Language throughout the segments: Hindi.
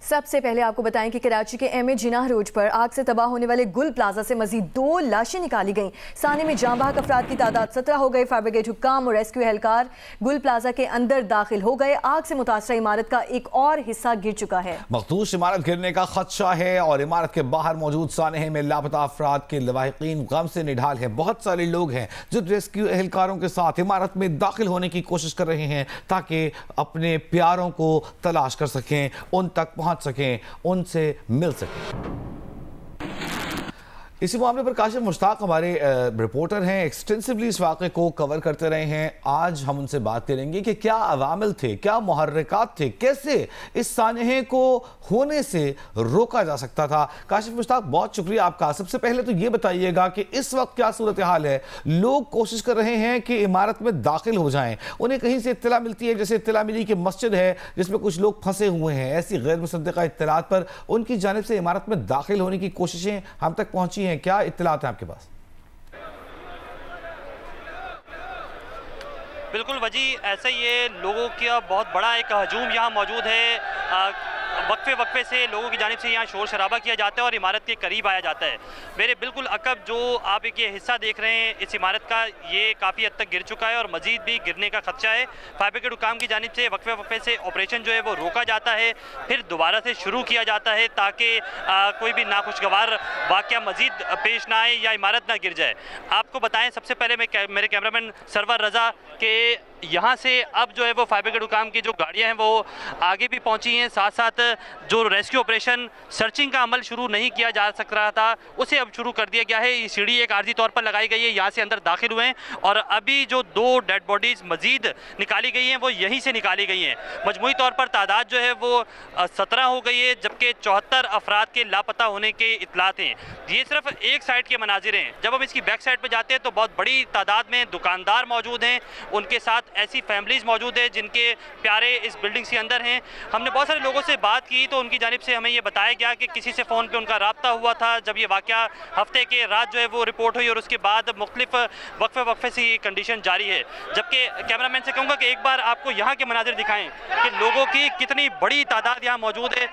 सबसे पहले आपको बताएं कि कराची के एम ए जिनाह रोड पर आग से तबाह होने वाले गुल प्लाजा से मजीद 2 लाशें निकाली गईं। साने में जाँ बहक अफराद की तादाद 17 हो गए। फायर ब्रिगेड हुक्काम और रेस्क्यू एहलकार गुल प्लाजा के अंदर दाखिल हो गए। आग से मुतासरा इमारत का एक और हिस्सा गिर चुका है। मखदूश इमारत गिरने का खदशा है और इमारत के बाहर मौजूद सानहे में लापता अफराद के लवाहिकीन गम से निढाल है। बहुत सारे लोग हैं जो रेस्क्यू एहलकारों के साथ इमारत में दाखिल होने की कोशिश कर रहे हैं ताकि अपने प्यारों को तलाश कर सकें, उन तक पहुंच सकें, उनसे मिल सकें। इसी मामले पर काशिफ मुश्ताक हमारे रिपोर्टर हैं, एक्सटेंसिवली इस वाक़े को कवर करते रहे हैं। आज हम उनसे बात करेंगे कि क्या अवामिल थे, क्या मुहर्रिकात थे, कैसे इस सानहे को होने से रोका जा सकता था। काशिफ मुश्ताक, बहुत शुक्रिया आपका। सबसे पहले तो ये बताइएगा कि इस वक्त क्या सूरत हाल है। लोग कोशिश कर रहे हैं कि इमारत में दाखिल हो जाएं, उन्हें कहीं से इत्तला मिलती है, जैसे इत्तला मिली कि मस्जिद है जिसमें कुछ लोग फंसे हुए हैं। ऐसी गैर मुसद्दक़ा इत्तलात पर उनकी जानिब से इमारत में दाखिल होने की कोशिशें हम तक पहुंची हैं। क्या इत्तलात है आपके पास? बिल्कुल वजी, ऐसा ये लोगों का बहुत बड़ा एक हजूम यहाँ मौजूद है। वक्फे से लोगों की जानिब से यहाँ शोर शराबा किया जाता है और इमारत के करीब आया जाता है। मेरे बिल्कुल अकब जो आप एक ये हिस्सा देख रहे हैं इस इमारत का, ये काफ़ी हद तक गिर चुका है और मजीद भी गिरने का खदशा है। फायर ब्रिगेड हुकाम की जानिब से वक्फे से ऑपरेशन जो है वो रोका जाता है, फिर दोबारा से शुरू किया जाता है ताकि कोई भी नाखुशगवार वाक़या मजीद पेश ना आए या इमारत ना गिर जाए। आपको बताएं सबसे पहले मेरे कैमरामैन सरवर रज़ा के यहाँ से अब जो है वो फायर ब्रिगेड हुकाम की जो गाड़ियाँ हैं वो आगे भी पहुँची हैं। साथ साथ जो रेस्क्यू ऑपरेशन सर्चिंग का अमल शुरू नहीं किया जा सक रहा था उसे अब शुरू कर दिया गया है। ये सीढ़ी एक आर्जी तौर पर लगाई गई है, यहाँ से अंदर दाखिल हुए हैं और अभी जो 2 डेड बॉडीज़ मजीद निकाली गई हैं वो यहीं से निकाली गई हैं। मजमूई तौर पर तादाद जो है वो 17 हो गई है, जबकि 74 अफराद के लापता होने के इतलात हैं। ये सिर्फ एक साइड के मनाजिर हैं। जब हम इसकी बैक साइड पर जाते हैं तो बहुत बड़ी तादाद में दुकानदार मौजूद हैं, उनके साथ ऐसी फैमिलीज़ मौजूद है जिनके प्यारे इस बिल्डिंग्स के अंदर हैं। हमने बहुत सारे लोगों से बात की तो उनकी जानिब से हमें ये बताया गया कि किसी से फ़ोन पे उनका राब्ता हुआ था जब ये वाक़या हफ्ते के रात जो है वो रिपोर्ट हुई और उसके बाद मुख्तलिफ वक्फे से ये कंडीशन जारी है। जबकि कैमरामैन से कहूँगा कि एक बार आपको यहाँ के मनाजिर दिखाएं कि लोगों की कितनी बड़ी तादाद यहाँ मौजूद है।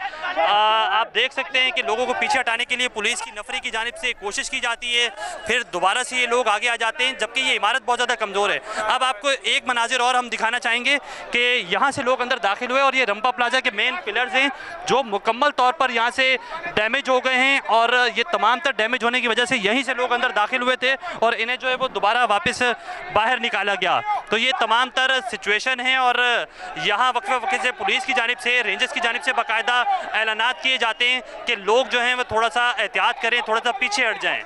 आप देख सकते हैं कि लोगों को पीछे हटाने के लिए पुलिस की नफरी की जानिब से कोशिश की जाती है, फिर दोबारा से ये लोग आगे आ जाते हैं, जबकि ये इमारत बहुत ज़्यादा कमज़ोर है। अब आपको एक मनाजिर और हम दिखाना चाहेंगे कि यहाँ से लोग अंदर दाखिल हुए और ये रंपा प्लाजा के मेन पिलर्स हैं जो मुकम्मल तौर पर यहाँ से डैमेज हो गए हैं और ये तमाम तर डैमेज होने की वजह से यहीं से लोग अंदर दाखिल हुए थे और इन्हें जो है वो दोबारा वापस बाहर निकाला गया। तो ये तमाम तर सिचुएशन है और यहाँ वक्फे से पुलिस की जानिब से, रेंजर्स की जानिब से बाकायदा ऐलानात किए जाते हैं कि लोग जो हैं वो थोड़ा सा एहतियात करें, थोड़ा सा पीछे हट जाएँ।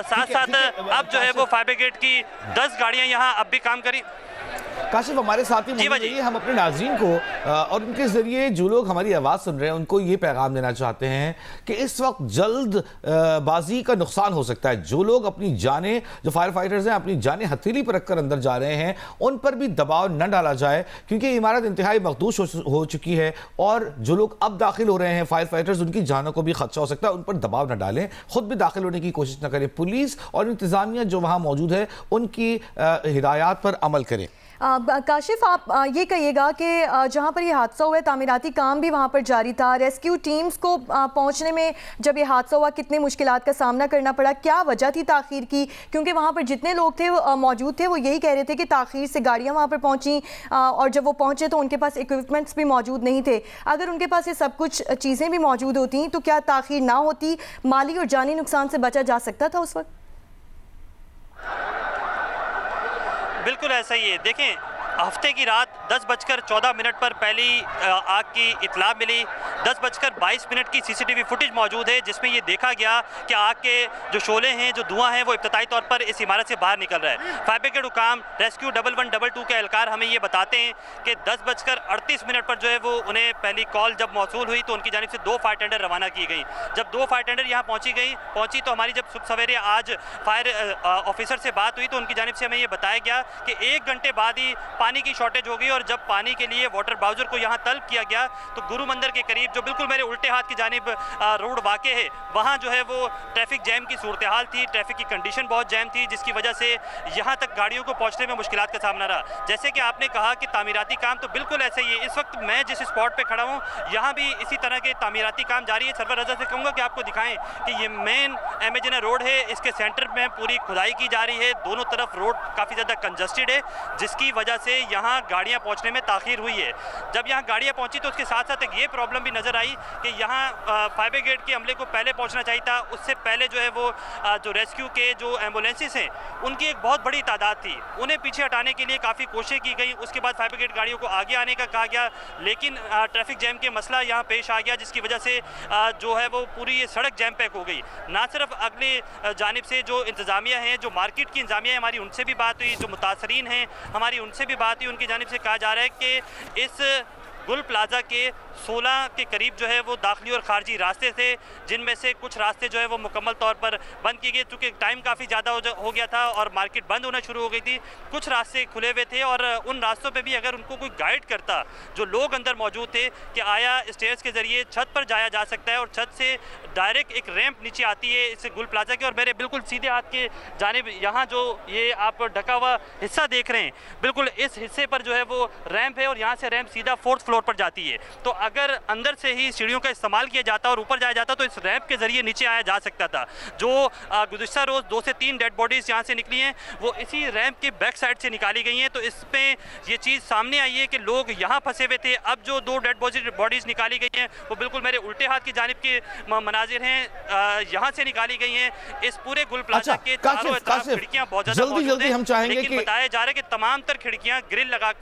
साथ साथ अब जो है वो फायर ब्रिगेड की 10 गाड़ियाँ यहाँ अब भी काम करी। काशिफ, हमारे साथ ही हम अपने नाज़रीन को और उनके ज़रिए जो लोग हमारी आवाज़ सुन रहे हैं उनको ये पैगाम देना चाहते हैं कि इस वक्त जल्द बाजी का नुकसान हो सकता है। जो लोग अपनी जानें, जो फायर फाइटर्स हैं, अपनी जानें हथेली पर रखकर अंदर जा रहे हैं, उन पर भी दबाव न डाला जाए क्योंकि इमारत इंतहाई मखदूश हो चुकी है और जो लोग अब दाखिल हो रहे हैं फायर फाइटर्स, उनकी जानों को भी खदशा हो सकता है। उन पर दबाव न डालें, खुद भी दाखिल होने की कोशिश न करें। पुलिस और इंतज़ामिया जो वहाँ मौजूद है उनकी हिदायत पर अमल करें। काशिफ, आप ये कहिएगा कि जहाँ पर ये हादसा हुआ है तामीराती काम भी वहाँ पर जारी था। रेस्क्यू टीम्स को पहुँचने में जब ये हादसा हुआ कितने मुश्किलात का सामना करना पड़ा, क्या वजह थी ताख़ीर की? क्योंकि वहाँ पर जितने लोग थे मौजूद थे वो यही कह रहे थे कि ताख़ीर से गाड़ियाँ वहाँ पर पहुँची और जब वो पहुँचे तो उनके पास इक्विपमेंट्स भी मौजूद नहीं थे। अगर उनके पास ये सब कुछ चीज़ें भी मौजूद होती तो क्या ताख़ीर ना होती, माली और जानी नुकसान से बचा जा सकता था उस वक्त? बिल्कुल ऐसा ही है। देखें, हफ्ते की रात 10:14 पर पहली आग की इतला मिली। 10:22 की सीसीटीवी फुटेज मौजूद है जिसमें ये देखा गया कि आग के जो शोले हैं, जो धुआं है, वो इब्तदाई तौर पर इस इमारत से बाहर निकल रहा है। फायर ब्रिगेड हुकाम रेस्क्यू 1112 के एहलकार हमें ये बताते हैं कि 10:38 पर जो है वो उन्हें पहली कॉल जब मौसूल हुई तो उनकी जानिब से 2 फायर टेंडर रवाना की गई। जब 2 फायर टेंडर यहाँ पहुँची तो हमारी जब सुबह सवेरे आज फायर ऑफिसर से बात हुई तो उनकी जानिब से हमें ये बताया गया कि 1 घंटे बाद ही पानी की शॉर्टेज हो गई और जब पानी के लिए वाटर बाउजर को यहाँ तलब किया गया तो गुरु मंदिर के करीब, जो बिल्कुल मेरे उल्टे हाथ की जानिब रोड वाक़े है, वहाँ जो है वो ट्रैफिक जैम की सूरत हाल थी। ट्रैफिक की कंडीशन बहुत जैम थी, जिसकी वजह से यहाँ तक गाड़ियों को पहुँचने में मुश्किलात का सामना रहा। जैसे कि आपने कहा कि तामीराती काम, तो बिल्कुल ऐसे ही है। इस वक्त मैं जिस स्पॉट पे खड़ा हूँ यहाँ भी इसी तरह के तामीराती काम जारी है। सरवर रज़ा से कहूँगा कि आपको दिखाएं कि ये मेन एमेजना रोड है, इसके सेंटर में पूरी खुदाई की जा रही है। दोनों तरफ रोड काफ़ी ज़्यादा कंजस्टेड है, जिसकी वजह से यहाँ गाड़ियाँ पहुँचने में ताख़ीर हुई है। जब यहाँ गाड़ियाँ पहुँची तो उसके साथ साथ एक ये प्रॉब्लम भी नज़र आई कि यहाँ फायर ब्रिगेड के अमले को पहले पहुँचना चाहिए था। उससे पहले जो है वो जो रेस्क्यू के जो एम्बुलेंसेस हैं उनकी एक बहुत बड़ी तादाद थी, उन्हें पीछे हटाने के लिए काफ़ी कोशिश की गई। उसके बाद फायर ब्रिगेड गाड़ियों को आगे आने का कहा गया, लेकिन ट्रैफिक जैम के मसला यहाँ पेश आ गया, जिसकी वजह से जो है वो पूरी ये सड़क जैम पैक हो गई। ना सिर्फ अगले जानिब से जो इंतज़ामिया हैं, जो मार्केट की इंतज़ामिया है, हमारी उनसे भी बात हुई, जो मुतासरीन हैं हमारी उनसे भी बात हुई। उनकी जानिब से कहा जा रहा है कि इस गुल प्लाजा के 16 के करीब जो है वो दाखिली और खारजी रास्ते थे, जिनमें से कुछ रास्ते जो है वो मुकम्मल तौर पर बंद किए गए, चूँकि टाइम काफ़ी ज़्यादा हो गया था और मार्केट बंद होना शुरू हो गई थी। कुछ रास्ते खुले हुए थे और उन रास्तों पे भी अगर उनको कोई गाइड करता, जो लोग अंदर मौजूद थे, कि आया स्टेयर्स के ज़रिए छत पर जाया जा सकता है और छत से डायरेक्ट एक रैंप नीचे आती है इस गुल प्लाजा की। और मेरे बिल्कुल सीधे हाथ के जानिब यहाँ जो ये आप ढका हुआ हिस्सा देख रहे हैं, बिल्कुल इस हिस्से पर जो है वो रैंप है और यहाँ से रैंप सीधा 4th फ्लोर पर जाती है। तो अगर अंदर से ही सीढ़ियों का इस्तेमाल किया जाता और ऊपर जाया जाता तो इस रैंप के जरिए नीचे आया जा सकता था। जो गुज़िश्ता रोज़ 2 से 3 डेड बॉडीज़ यहाँ से निकली हैं वो इसी रैंप के बैक साइड से निकाली गई हैं। तो इसमें ये चीज़ सामने आई है कि लोग यहाँ फंसे हुए थे। अब जो 2 डेड बॉडीज़ निकाली गई हैं वो बिल्कुल मेरे उल्टे हाथ की जानिब के मनाजिर हैं, यहाँ से निकाली गई हैं। इस पूरे गुल प्लाजा के चारों तरफ खिड़कियाँ बहुत ज़्यादा मौजूद हैं, लेकिन बताया जा रहा है कि तमाम तर खिड़कियाँ ग्रिल लगा।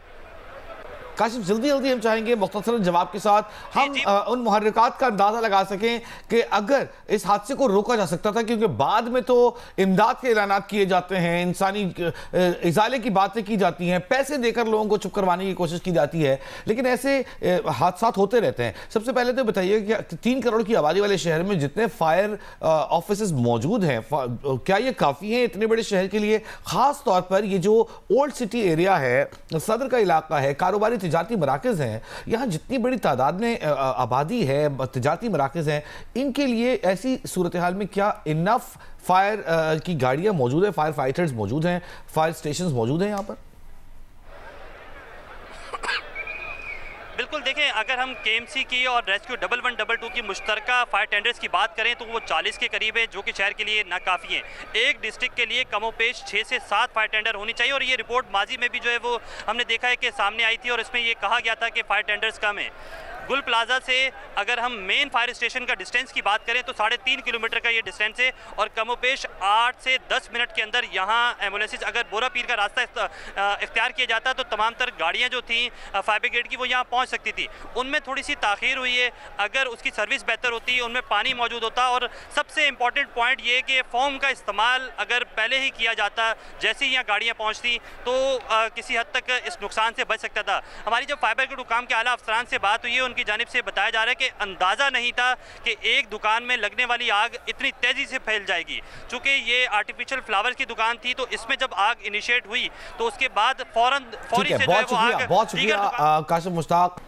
काशिफ, जल्दी हम चाहेंगे मुख्तसरन जवाब के साथ हम उन मुहर्रिकात का अंदाजा लगा सकें कि अगर इस हादसे को रोका जा सकता था, क्योंकि बाद में तो इमदाद के ऐलानात किए जाते हैं, इंसानी इजाले की बातें की जाती हैं, पैसे देकर लोगों को चुप करवाने की कोशिश की जाती है, लेकिन ऐसे हादसात होते रहते हैं। सबसे पहले तो बताइए कि 3 करोड़ की आबादी वाले शहर में जितने फायर ऑफिस मौजूद हैं, क्या ये काफ़ी हैं इतने बड़े शहर के लिए? ख़ास तौर पर ये जो ओल्ड सिटी एरिया है, सदर का इलाका है, कारोबारी तिजारती मराकज़ हैं, यहाँ जितनी बड़ी तादाद में आबादी है, तिजारती मराकज़ हैं, इनके लिए ऐसी सूरत हाल में क्या इनफ फायर की गाड़ियाँ मौजूद है, फायर फाइटर्स मौजूद हैं, फायर स्टेशन मौजूद हैं यहाँ पर? बिल्कुल देखें, अगर हम केएमसी की और रेस्क्यू 1112 की मुश्तरका फायर टेंडर्स की बात करें तो वो 40 के करीब है, जो कि शहर के लिए नाकाफ़ी है। एक डिस्ट्रिक्ट के लिए कमोपेश 6 से 7 फायर टेंडर होनी चाहिए। और ये रिपोर्ट माजी में भी जो है वो हमने देखा है कि सामने आई थी और इसमें ये कहा गया था कि फायर टेंडर्स कम है। गुल प्लाजा से अगर हम मेन फायर स्टेशन का डिस्टेंस की बात करें तो 3.5 किलोमीटर का ये डिस्टेंस है और कमोपेश 8 से 10 मिनट के अंदर यहाँ एम्बुलेंसेज, अगर बोरा पीर का रास्ता इख्तियार किया जाता तो तमाम तर गाड़ियाँ जो थी फायर ब्रिगेड की वो यहाँ पहुँच सकती थी। उनमें थोड़ी सी ताख़ीर हुई है। अगर उसकी सर्विस बेहतर होती, उनमें पानी मौजूद होता और सबसे इम्पॉर्टेंट पॉइंट ये कि फोम का इस्तेमाल अगर पहले ही किया जाता, जैसे ही यहाँ गाड़ियाँ पहुँचती तो किसी हद तक इस नुकसान से बच सकता था। हमारी जब फायर ब्रिगेड हुकाम के आला अफसरान से बात हुई है, उनकी जानिब से बताया जा रहा है कि अंदाज़ा नहीं था कि एक दुकान में लगने वाली आग इतनी तेज़ी से फैल जाएगी। चूँकि ये आर्टिफिशियल फ्लावर्स की दुकान थी तो इसमें जब आग इनिशिएट हुई तो उसके बाद फौरी से जो है वो आग। बहुत शुक्रिया काशिफ मुश्ताक।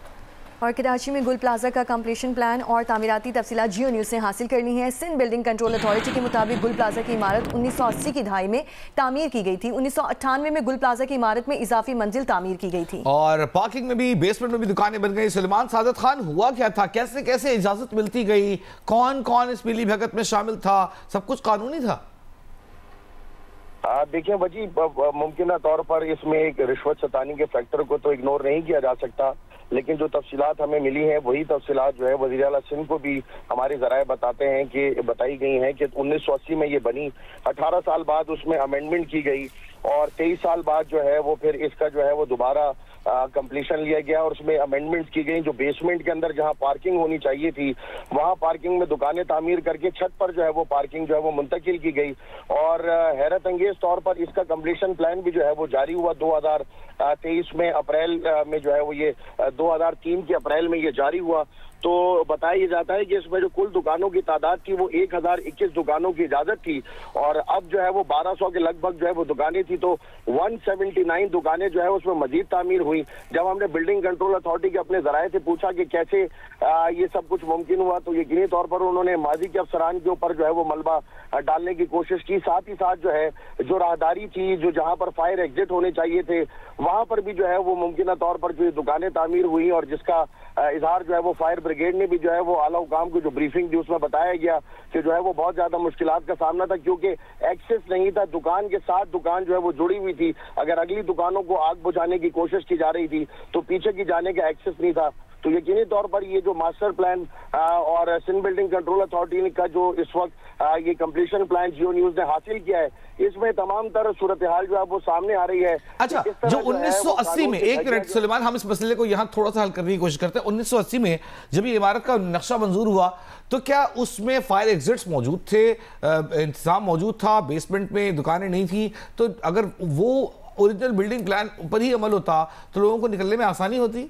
और कराची में गुल प्लाजा का कंप्लीशन प्लान और तामीराती तफसीलात जियो न्यूज़ ने हासिल करनी है। सिंध बिल्डिंग कंट्रोल अथॉरिटी के मुताबिक गुल प्लाजा की इमारत 1980 की दहाई में तामीर की गई थी। 1998 में गुल प्लाजा की इमारत में इजाफी मंजिल तामीर की गई थी और पार्किंग में भी, बेसमेंट में भी दुकानें बन गई। सलमान सादत खान, हुआ क्या था, कैसे कैसे इजाजत मिलती गई, कौन कौन इस मिली भगत में शामिल था, सब कुछ कानूनी था? देखिए वजी, मुमकिन तौर पर इसमें एक रिश्वत सतानी के फैक्टर को तो इग्नोर नहीं किया जा सकता, लेकिन जो तफसीलात हमें मिली हैं वही तफसीलात जो है वज़ीर आला सिंध को भी हमारे ज़राए बताते हैं कि बताई गई हैं कि 1980 में ये बनी, 18 साल बाद उसमें अमेंडमेंट की गई और 23 साल बाद जो है वो फिर इसका जो है वो दोबारा कंप्लीशन लिया गया और उसमें अमेंडमेंट्स की गई। जो बेसमेंट के अंदर जहां पार्किंग होनी चाहिए थी वहां पार्किंग में दुकानें तामीर करके छत पर जो है वो पार्किंग जो है वो मुंतकिल की गई और हैरत अंगेज तौर पर इसका कंप्लीशन प्लान भी जो है वो जारी हुआ 2023 में अप्रैल में जो है वो ये 2003 के अप्रैल में ये जारी हुआ। तो बताया ये जाता है कि इसमें जो कुल दुकानों की तादाद थी वो 1021 दुकानों की इजाजत थी और अब जो है वो 1200 के लगभग जो है वो दुकानें थी, तो 179 दुकानें जो है उसमें मजीद तामीर हुई। जब हमने बिल्डिंग कंट्रोल अथॉरिटी के अपने जराये से पूछा कि कैसे ये सब कुछ मुमकिन हुआ, तो यकीनी तौर पर उन्होंने माजी के अफसरान के ऊपर जो है वो मलबा डालने की कोशिश की। साथ ही साथ जो है जो राहदारी थी, जो जहां पर फायर एग्जिट होने चाहिए थे, वहां पर भी जो है वो मुमकिन तौर पर जो दुकानें तामीर हुई और जिसका इजहार जो है वो फायर ब्रिगेड ने भी जो है वो आला हुकाम को जो ब्रीफिंग दी उसमें बताया गया कि जो है वो बहुत ज्यादा मुश्किलात का सामना था, क्योंकि एक्सेस नहीं था। दुकान के साथ दुकान जो है वो जुड़ी हुई थी, अगर अगली दुकानों को आग बुझाने की कोशिश की जा रही थी तो पीछे की जाने का एक्सेस नहीं था। तो यकीनी तौर पर ये जो मास्टर प्लान और सिंध बिल्डिंग कंट्रोल अथॉरिटी का जो इस वक्त ये कंप्लीशन प्लान जियो न्यूज ने हासिल किया है, इसमें तमाम तरह सूरत हाल जो है वो सामने आ रही है। अच्छा, जो 1980 में, एक मिनट सुलेमान, हम इस मसले को यहाँ थोड़ा सा हल करने की कोशिश करते हैं। 1980 में जब ये इमारत का नक्शा मंजूर हुआ तो क्या उसमें फायर एग्जिट्स मौजूद थे, इंतजाम मौजूद था, बेसमेंट में दुकानें नहीं थी? तो अगर वो ओरिजिनल बिल्डिंग प्लान पर ही अमल होता तो लोगों को निकलने में आसानी होती?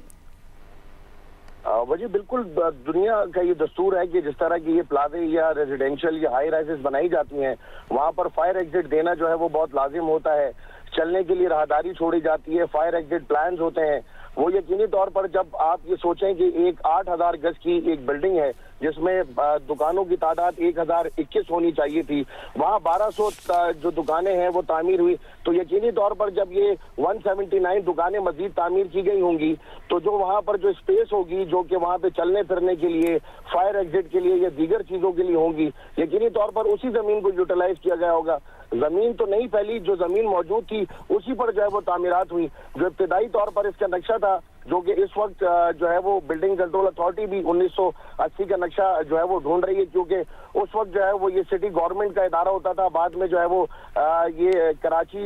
वजी बिल्कुल, दुनिया का ये दस्तूर है कि जिस तरह की ये प्लाजे या रेजिडेंशियल या हाई राइजेस बनाई जाती हैं, वहां पर फायर एग्जिट देना जो है वो बहुत लाजिम होता है। चलने के लिए राहदारी छोड़ी जाती है, फायर एग्जिट प्लान्स होते हैं। वो यकीनी तौर पर जब आप ये सोचें कि एक 8000 गज की एक बिल्डिंग है जिसमें दुकानों की तादाद 1021 होनी चाहिए थी, वहाँ 1200 जो दुकानें हैं वो तामीर हुई, तो यकीनी तौर पर जब ये 179 दुकानें मजीद तामीर की गई होंगी तो जो वहाँ पर जो स्पेस होगी जो कि वहाँ पे चलने फिरने के लिए, फायर एग्जिट के लिए या दीगर चीजों के लिए होंगी, यकीनी तौर पर उसी जमीन को यूटिलाइज किया गया होगा। जमीन तो नहीं फैली, जो जमीन मौजूद थी उसी पर जो है वो तामीरात हुई। जो इब्तिदाई तौर पर इसका नक्शा था, जो कि इस वक्त जो है वो बिल्डिंग कंट्रोल अथॉरिटी भी 1980 का नक्शा जो है वो ढूंढ रही है, क्योंकि उस वक्त जो है वो ये सिटी गवर्नमेंट का इदारा होता था, बाद में जो है वो ये कराची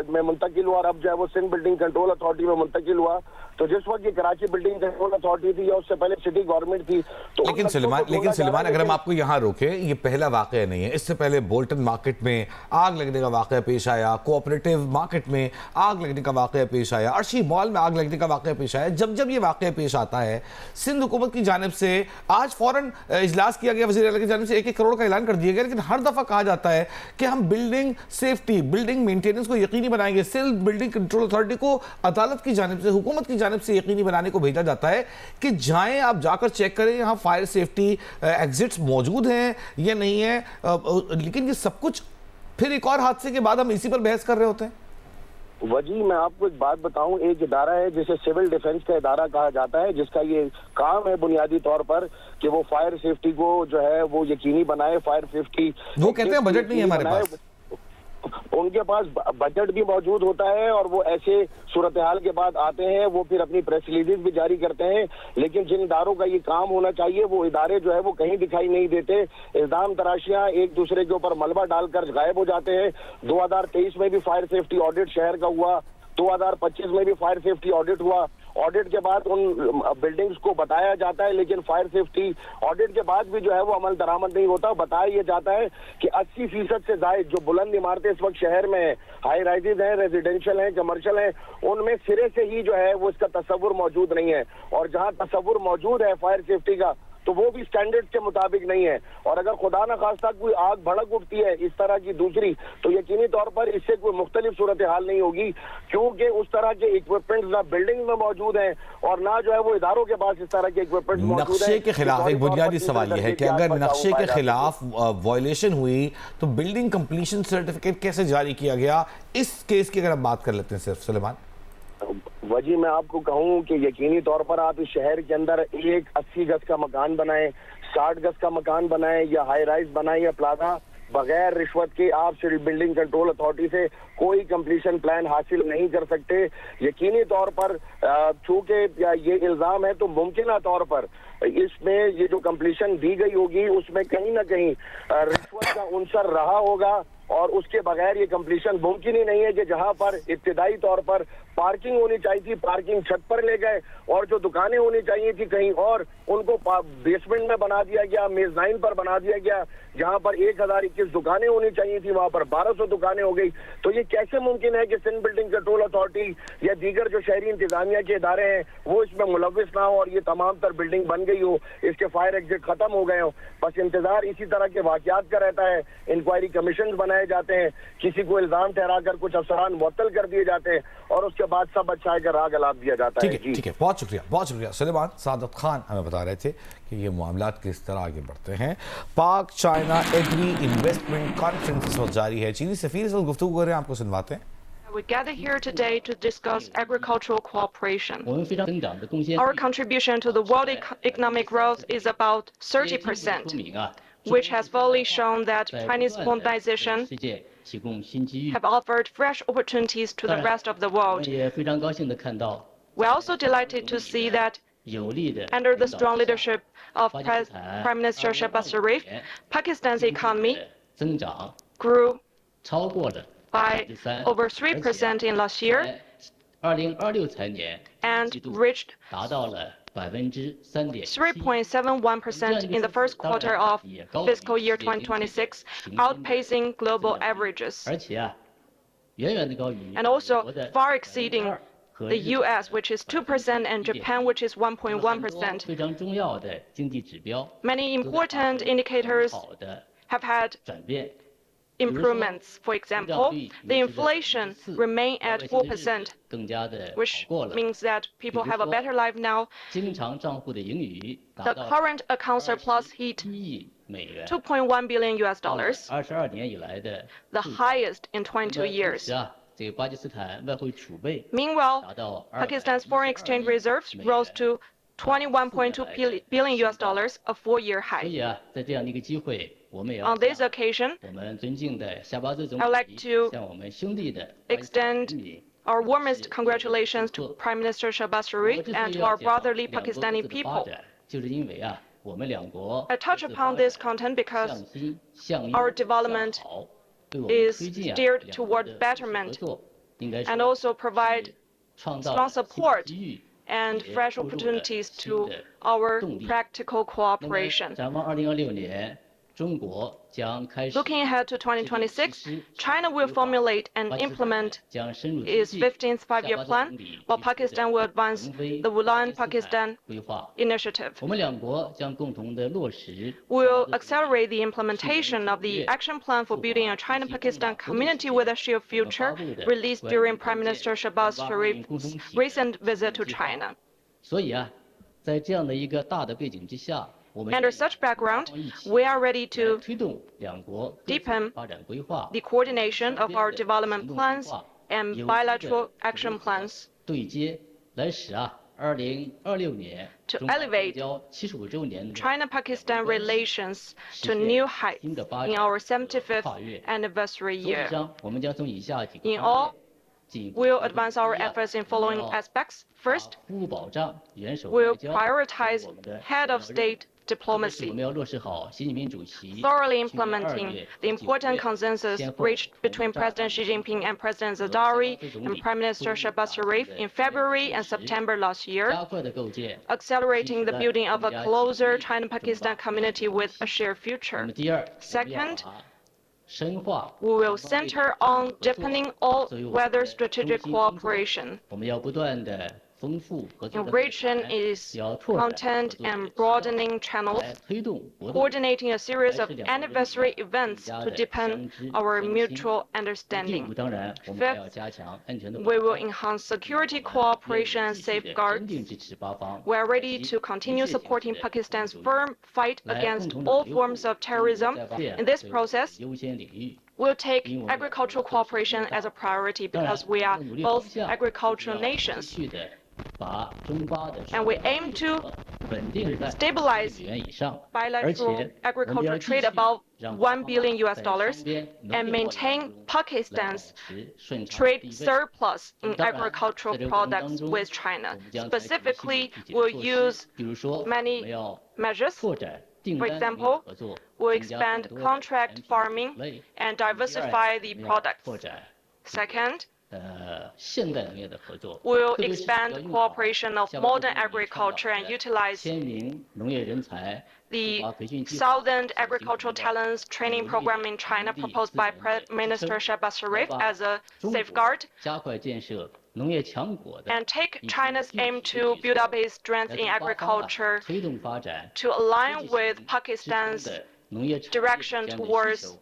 में मुंतकिल हुआ और अब जो है वो सिंध बिल्डिंग कंट्रोल अथॉरिटी में मुंतकिल हुआ। तो जिस वक्त ये कराची बिल्डिंग कंट्रोल अथॉरिटी थी या उससे पहले सिटी गवर्नमेंट थी। तो लेकिन सुलेमान अगर हम आपको यहाँ रोके, ये पहला वाकया नहीं है। इससे पहले बोल्टन मार्केट में आग लगने का वाकया पेश आया, कोऑपरेटिव मार्केट में आग लगने का वाकया पेश आया, अर्शी मॉल में आग लगने का वाकया पेश आया। जब जब ये वाकया पेश आता है, सिंध हुकूमत की जानिब से आज फौरन इजलास किया गया, वज़ीर आला की जानिब से 1-1 करोड़ का ऐलान कर दिया गया, लेकिन हर दफा कहा जाता है कि हम बिल्डिंग सेफ्टी, बिल्डिंग मेंटेनेंस को यकीनी बनाएंगे। सिंध बिल्डिंग कंट्रोल अथॉरिटी को अदालत की जानिब से, हुकूमत की जानिब से यकीनी बनाने को भेजा जाता है कि जाएं आप जाकर चेक करें यहाँ फायर सेफ्टी एग्जिट्स मौजूद हैं या नहीं है। लेकिन ये सब कुछ फिर एक और हादसे के बाद हम इसी पर बहस कर रहे होते हैं। वजी, मैं आपको एक बात बताऊं, एक इदारा है जिसे सिविल डिफेंस का इदारा कहा जाता है, जिसका ये काम है बुनियादी तौर पर कि वो फायर सेफ्टी को जो है वो यकीनी बनाए। फायर सेफ्टी, वो कहते हैं बजट नहीं है हमारे पास, उनके पास बजट भी मौजूद होता है और वो ऐसे सूरत हाल के बाद आते हैं, वो फिर अपनी प्रेस रिलीज भी जारी करते हैं। लेकिन जिन इदारों का ये काम होना चाहिए वो इदारे जो है वो कहीं दिखाई नहीं देते। इल्जाम तराशियां एक दूसरे के ऊपर मलबा डालकर गायब हो जाते हैं। 2023 में भी फायर सेफ्टी ऑडिट शहर का हुआ, 2025 में भी फायर सेफ्टी ऑडिट हुआ। ऑडिट के बाद उन बिल्डिंग्स को बताया जाता है, लेकिन फायर सेफ्टी ऑडिट के बाद भी जो है वो अमल दरामद नहीं होता। बताया यह जाता है कि 80% से ज्यादा जो बुलंद इमारतें इस वक्त शहर में है, हाई राइजेज हैं, रेजिडेंशियल हैं, कमर्शियल हैं, उनमें सिरे से ही जो है वो इसका तस्वुर मौजूद नहीं है। और जहां तस्वुर मौजूद है फायर सेफ्टी का, तो वो भी स्टैंडर्ड के मुताबिक नहीं है। और अगर खुदा न खास्ता कोई आग भड़क उठती है इस तरह की दूसरी, तो यकीनी तौर पर इससे कोई मुख्तलिफ सूरत हाल नहीं होगी, क्योंकि उस तरह के इक्विपमेंट ना बिल्डिंग में मौजूद हैं और ना जो है वो इदारों के पास इस तरह के इक्विपमेंट मौजूद हैं। नक्शे के खिलाफ एक बुनियादी सवाल यह है कि अगर नक्शे के खिलाफ वायलेशन हुई तो बिल्डिंग कंप्लीशन सर्टिफिकेट कैसे जारी किया गया? इस केस की अगर हम बात कर लेते हैं सिर्फ सुलेमान। वजी, मैं आपको कहूं कि यकीनी तौर पर आप इस शहर के अंदर एक 80 गज का मकान बनाएं, 60 गज का मकान बनाएं या हाई राइज बनाएं या प्लाजा, बगैर रिश्वत के आप सिविल बिल्डिंग कंट्रोल अथॉरिटी से कोई कंप्लीशन प्लान हासिल नहीं कर सकते। यकीनी तौर पर चूंकि ये इल्जाम है तो मुमकिन तौर पर इसमें ये जो कंप्लीशन दी गई होगी उसमें कहीं ना कहीं रिश्वत का उनसर रहा होगा और उसके बगैर ये कंप्लीशन मुमकिन ही नहीं है कि जहां पर इब्तिदाई तौर पर पार्किंग होनी चाहिए थी, पार्किंग छत पर ले गए, और जो दुकानें होनी चाहिए थी कहीं और उनको बेसमेंट में बना दिया गया, मेजनाइन पर बना दिया गया। जहां पर 1021 दुकानें होनी चाहिए थी वहां पर 1200 दुकानें हो गई। तो ये कैसे मुमकिन है कि सिंध बिल्डिंग कंट्रोल अथॉरिटी या दीगर जो शहरी इंतजामिया के इदारे हैं वो इसमें मुलविस ना हो और ये तमाम तर बिल्डिंग बन गई हो, इसके फायर एग्जिट खत्म हो गए हो। बस इंतजार इसी तरह के वाकयात का रहता है। इंक्वायरी कमीशन बनाए जाते हैं, किसी को इल्जाम ठहराकर कुछ अफसरान मुअत्तल कर दिए जाते हैं और उसके बाद सब अच्छा है राग अलाप दिया जाता है। ठीक है, बहुत शुक्रिया सुलेमान सादत खान हमें बता रहे थे कि ये मामलात किस तरह आगे बढ़ते हैं। पाक चाइना एग्री इन्वेस्टमेंट कॉन्फ्रेंस इस वक्त जारी है। चीनी सफीर से गुफ्तगू कर रहे हैं, आपको सुनवाते हैं। We gather here today to discuss agricultural cooperation. Our contribution to the world economic growth is about 30%, which has fully shown that Chinese modernization have offered fresh opportunities to the rest of the world. We're also delighted to see that under the strong leadership of Prime Minister Shehbaz Sharif, Pakistan's economy grew by over 3% in last year and reached 3.71% in the first quarter of fiscal year 2026, outpacing global averages, and also far exceeding the US, which is 2%, and Japan, which is 1.1%. Many important indicators have had improvements. For example, the inflation remained at 4%, which means that people have a better life now. The current account surplus hit $2.1 billion, the highest in 22 years. Meanwhile, Pakistan's foreign exchange reserves rose to $21.2 billion, a 4-year high. On this occasion, I would like to extend our warmest congratulations to Prime Minister Shehbaz Sharif and to our brotherly Pakistani people. I touch upon this content because our development is steered toward betterment and also provide strong support and fresh opportunities to our practical cooperation. Looking ahead to 2026, China will formulate and implement its 15th five-year plan, while Pakistan will advance the Wulan Pakistan initiative. We will accelerate the implementation of the action plan for building a China-Pakistan community with a shared future, released during Prime Minister Shehbaz Sharif's recent visit to China. Under such background, we are ready to deepen the coordination of our development plans and bilateral action plans to elevate China-Pakistan relations to new heights in our 75th anniversary year. In all, we'll advance our efforts in following aspects. First, we'll prioritize head of state diplomacy, thoroughly implementing the important consensus reached between President Xi Jinping and President Zardari and Prime Minister Shehbaz Sharif in February and September last year, accelerating the building of a closer China-Pakistan community with a shared future. Second, we will center on deepening all-weather strategic cooperation, enriching its content and broadening channels, coordinating a series of anniversary events to deepen our mutual understanding. Fifth, we will enhance security cooperation and safeguards. We are ready to continue supporting Pakistan's firm fight against all forms of terrorism. In this process, we'll take agricultural cooperation as a priority because we are both agricultural nations. And we aim to stabilize bilateral agricultural trade above $1 billion and maintain Pakistan's trade surplus in agricultural products with China. Specifically, we'll use many measures. For example, we'll expand contract farming and diversify the products. Second, will expand cooperation of modern agriculture and utilize the Southern Agricultural Talents Training Program in China proposed by Prime Minister Shehbaz Sharif as a safeguard, and take China's aim to build up its strength in agriculture to align with Pakistan's direction towards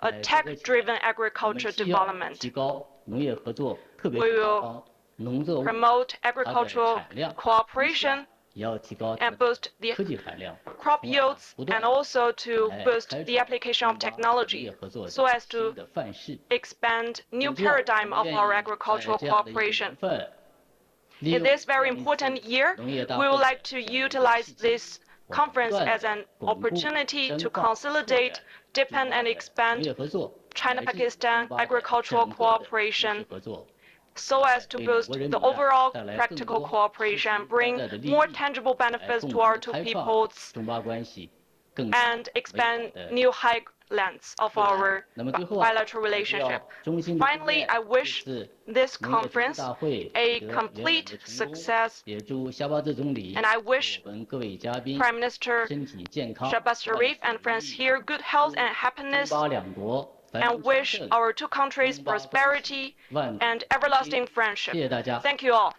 a tech-driven agriculture development. We will promote agricultural cooperation and boost the crop yields, and also to boost the application of technology so as to expand new paradigm of our agricultural cooperation. In this very important year, we would like to utilize this conference as an opportunity to consolidate, deepen, and expand China-Pakistan agricultural cooperation so as to boost the overall practical cooperation and bring more tangible benefits to our two peoples and expand new highlands of our bilateral relationship. Finally, I wish this conference a complete success, and I wish Prime Minister Shehbaz Sharif and friends here good health and happiness, and wish our two countries prosperity and everlasting friendship. Thank you all.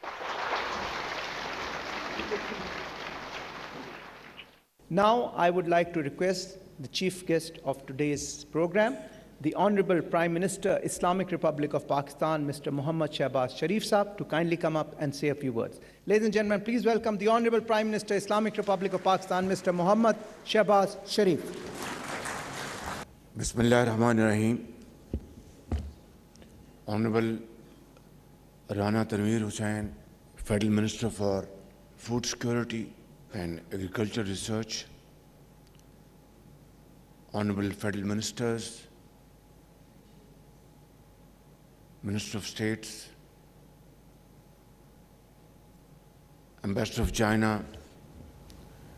Now I would like to request the chief guest of today's program, the Honorable Prime Minister, Islamic Republic of Pakistan, Mr. Muhammad Shehbaz Sharif Saab, to kindly come up and say a few words. Ladies and gentlemen, please welcome the Honorable Prime Minister, Islamic Republic of Pakistan, Mr. Muhammad Shehbaz Sharif. Bismillah ar-Rahman ar-Rahim. Honorable Rana Tanveer Hussain, Federal Minister for Food Security and Agriculture Research, Honorable Federal Ministers, Minister of States, Ambassador of China